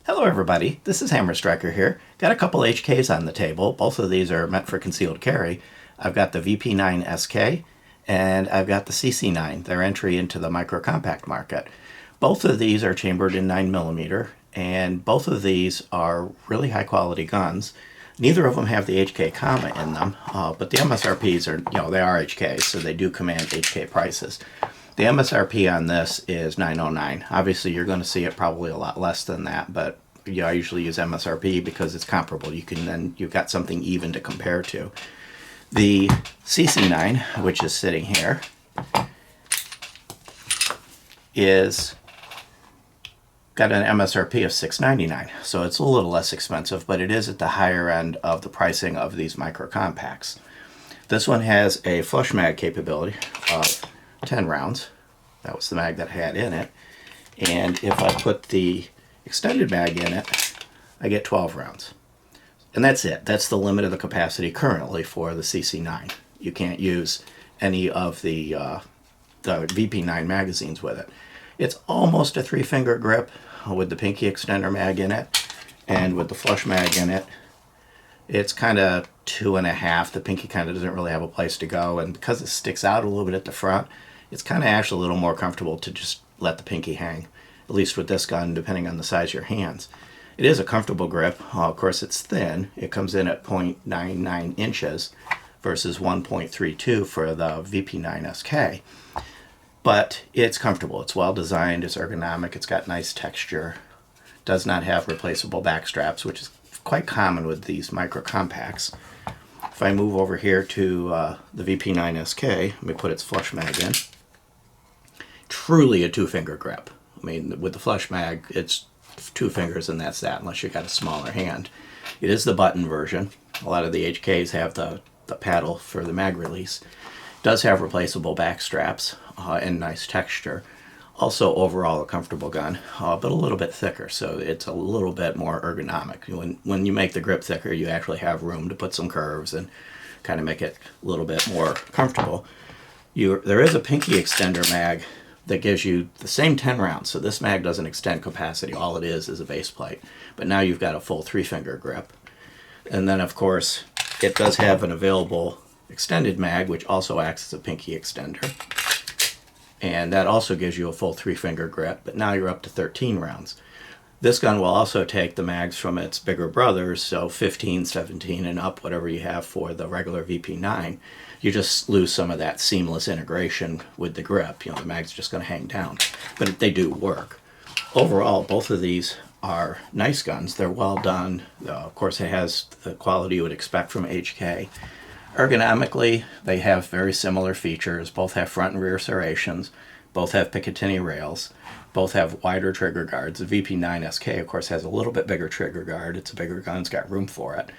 Hello everybody, this is Hammer Striker here. Got a couple HKs on the table. Both of these are meant for concealed carry. I've got the VP9 SK and I've got the CC9, their entry into the micro compact market. Both of these are chambered in 9mm and both of these are really high quality guns. Neither of them have the HK comma in them, but the MSRPs are, they are HKs, so they do command HK prices. The MSRP on this is $909. Obviously, you're going to see it probably a lot less than that, but I usually use MSRP because it's comparable. You've got something even to compare to. The CC9, which is sitting here, is got an MSRP of $699, so it's a little less expensive, but it is at the higher end of the pricing of these micro compacts. This one has a flush mag capability of 10 rounds. That was the mag that I had in it. And if I put the extended mag in it, I get 12 rounds. And that's it. That's the limit of the capacity currently for the CC9. You can't use any of the VP9 magazines with it. It's almost a 3-finger grip with the pinky extender mag in it, and with the flush mag in it, it's kind of 2.5. The pinky kind of doesn't really have a place to go, and because it sticks out a little bit at the front, it's kind of actually a little more comfortable to just let the pinky hang, at least with this gun, depending on the size of your hands. It is a comfortable grip. Of course, it's thin. It comes in at 0.99 inches versus 1.32 for the VP9 SK. But it's comfortable. It's well designed. It's ergonomic. It's got nice texture. Does not have replaceable back straps, which is quite common with these micro compacts. If I move over here to the VP9 SK, let me put its flush mag in. Truly a 2-finger grip. I mean, with the flush mag, it's 2 fingers and that's that, unless you've got a smaller hand. It is the button version. A lot of the HKs have the paddle for the mag release. It does have replaceable back straps and nice texture. Also, overall, a comfortable gun, but a little bit thicker, so it's a little bit more ergonomic. When you make the grip thicker, you actually have room to put some curves and kind of make it a little bit more comfortable. There is a pinky extender mag that gives you the same 10 rounds, so this mag doesn't extend capacity. All it is a base plate, but now you've got a full 3-finger grip. And then, of course, it does have an available extended mag, which also acts as a pinky extender. And that also gives you a full 3-finger grip, but now you're up to 13 rounds. This gun will also take the mags from its bigger brothers, so 15, 17, and up, whatever you have for the regular VP9. You just lose some of that seamless integration with the grip. The mag's just going to hang down, but they do work. Overall, both of these are nice guns. They're well done. Of course, it has the quality you would expect from HK. Ergonomically, they have very similar features. Both have front and rear serrations. Both have Picatinny rails. Both have wider trigger guards. The VP9 SK, of course, has a little bit bigger trigger guard. It's a bigger gun. It's got room for it.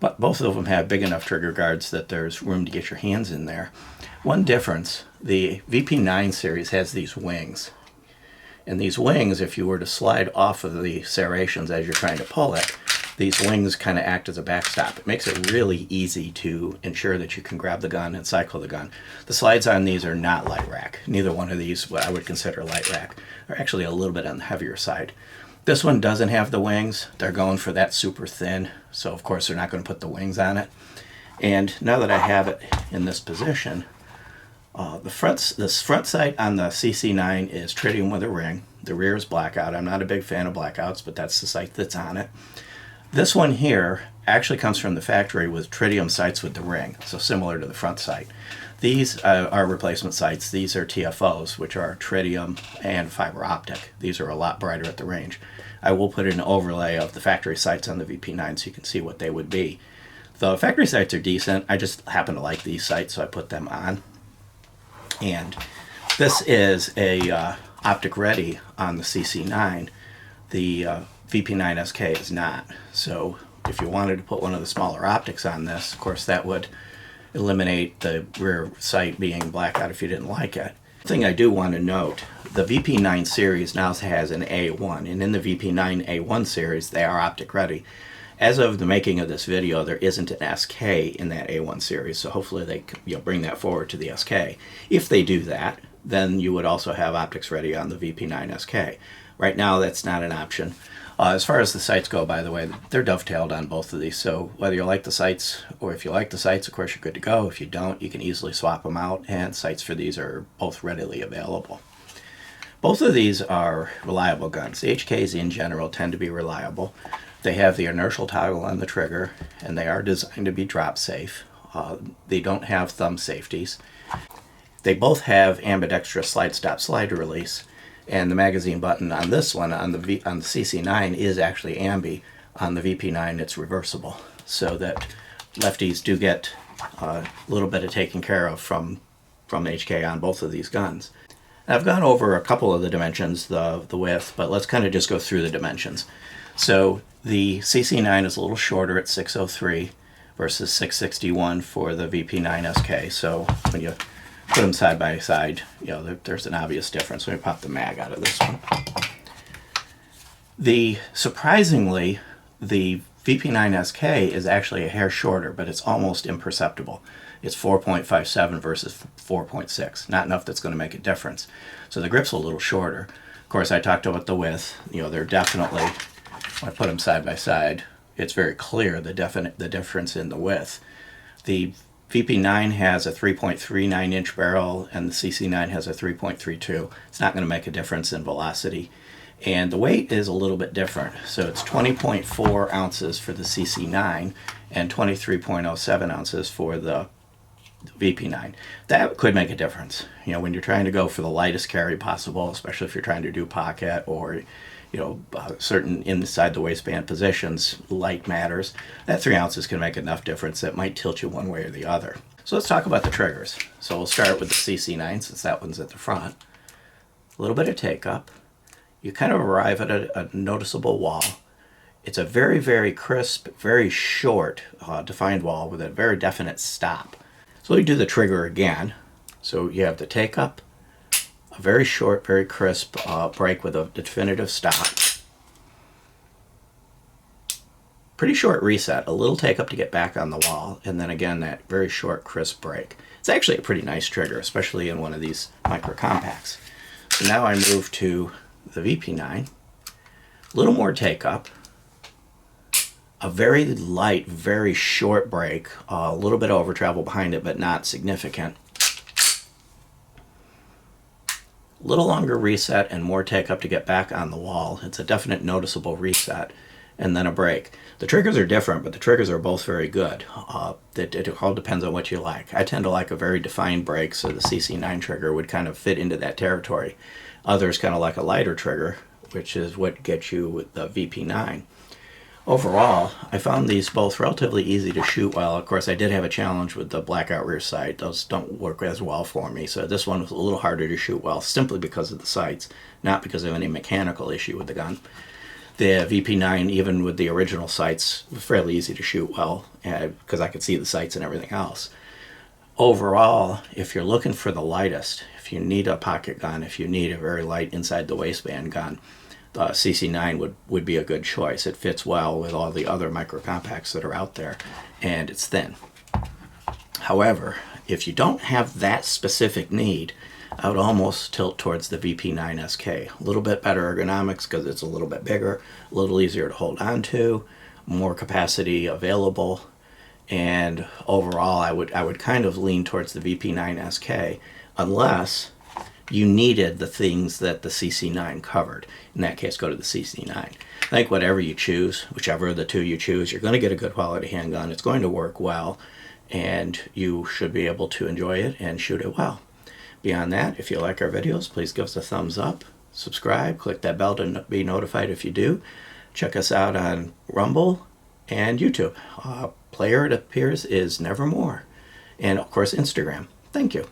But both of them have big enough trigger guards that there's room to get your hands in there. One difference, the VP9 series has these wings. And these wings, if you were to slide off of the serrations as you're trying to pull it, these wings kind of act as a backstop. It makes it really easy to ensure that you can grab the gun and cycle the gun. The slides on these are not light rack. Neither one of these, what I would consider light rack, are actually a little bit on the heavier side. This one doesn't have the wings. They're going for that super thin, so of course they're not going to put the wings on it. And now that I have it in this position, this front sight on the CC9 is tritium with a ring. The rear is blackout. I'm not a big fan of blackouts, but that's the sight that's on it. This one here actually comes from the factory with tritium sights with the ring, so similar to the front sight. These are replacement sights. These are TFOs, which are tritium and fiber optic. These are a lot brighter at the range. I will put in an overlay of the factory sights on the VP9 so you can see what they would be. The factory sights are decent. I just happen to like these sights, so I put them on. And this is a optic ready on the CC9. The VP9 SK is not. So if you wanted to put one of the smaller optics on this, of course that would eliminate the rear sight being blackout if you didn't like it. The thing I do want to note, the VP9 series now has an A1, and in the VP9 A1 series they are optic ready. As of the making of this video, there isn't an SK in that A1 series, so hopefully they bring that forward to the SK. If they do that, then you would also have optics ready on the VP9 SK. Right now, that's not an option. As far as the sights go, by the way, they're dovetailed on both of these. So whether you like the sights or if you like the sights, of course, you're good to go. If you don't, you can easily swap them out, and sights for these are both readily available. Both of these are reliable guns. The HKs in general tend to be reliable. They have the inertial toggle on the trigger, and they are designed to be drop safe. They don't have thumb safeties. They both have ambidextrous slide stop slide release, and the magazine button on this one, on the CC9, is actually ambi. On the VP9, it's reversible, so that lefties do get a little bit of taken care of from HK on both of these guns. I've gone over a couple of the dimensions, the width, but let's kind of just go through the dimensions. So the CC9 is a little shorter at 603 versus 661 for the VP9 SK. So when you put them side by side, you know, there's an obvious difference. Let me pop the mag out of this one. Surprisingly, the VP9 SK is actually a hair shorter, but it's almost imperceptible. It's 4.57 versus 4.6. Not enough that's going to make a difference. So the grip's a little shorter. Of course, I talked about the width. You know, they're definitely, when I put them side by side, it's very clear the difference in the width. The VP9 has a 3.39 inch barrel, and the CC9 has a 3.32. It's not going to make a difference in velocity. And the weight is a little bit different. So it's 20.4 ounces for the CC9 and 23.07 ounces for the VP9. That could make a difference. You know, when you're trying to go for the lightest carry possible, especially if you're trying to do pocket or, you know, certain inside the waistband positions, light matters. That 3 ounces can make enough difference that might tilt you one way or the other. So let's talk about the triggers. So we'll start with the CC9 since that one's at the front. A little bit of take up. You kind of arrive at a noticeable wall. It's a very, very crisp, very short defined wall with a very definite stop. So we do the trigger again. So you have the take up, a very short, very crisp break with a definitive stop. Pretty short reset, a little take up to get back on the wall, and then again that very short, crisp break. It's actually a pretty nice trigger, especially in one of these micro compacts. So now I move to the VP9, a little more take up, a very light, very short break, a little bit of over travel behind it, but not significant. A little longer reset and more take up to get back on the wall. It's a definite noticeable reset, and then a break. The triggers are different, but the triggers are both very good. It all depends on what you like. I tend to like a very defined break, so the CC9 trigger would kind of fit into that territory. Others kind of like a lighter trigger, which is what gets you with the VP9. Overall, I found these both relatively easy to shoot well. Of course, I did have a challenge with the blackout rear sight. Those don't work as well for me, so this one was a little harder to shoot well simply because of the sights, not because of any mechanical issue with the gun. The VP9, even with the original sights, was fairly easy to shoot well because I could see the sights and everything else. Overall, if you're looking for the lightest, if you need a pocket gun, if you need a very light inside the waistband gun, the CC9 would be a good choice. It fits well with all the other micro compacts that are out there, and it's thin. However, if you don't have that specific need, I would almost tilt towards the VP9 SK. A little bit better ergonomics because it's a little bit bigger, a little easier to hold on to, more capacity available, and overall I would kind of lean towards the VP9 SK unless you needed the things that the CC9 covered. In that case, go to the CC9. I think whatever you choose, whichever of the two you choose, you're going to get a good quality handgun. It's going to work well, and you should be able to enjoy it and shoot it well. Beyond that, if you like our videos, please give us a thumbs up, subscribe, click that bell to be notified if you do. Check us out on Rumble and YouTube. Player, it appears, is Nevermore. And, of course, Instagram. Thank you.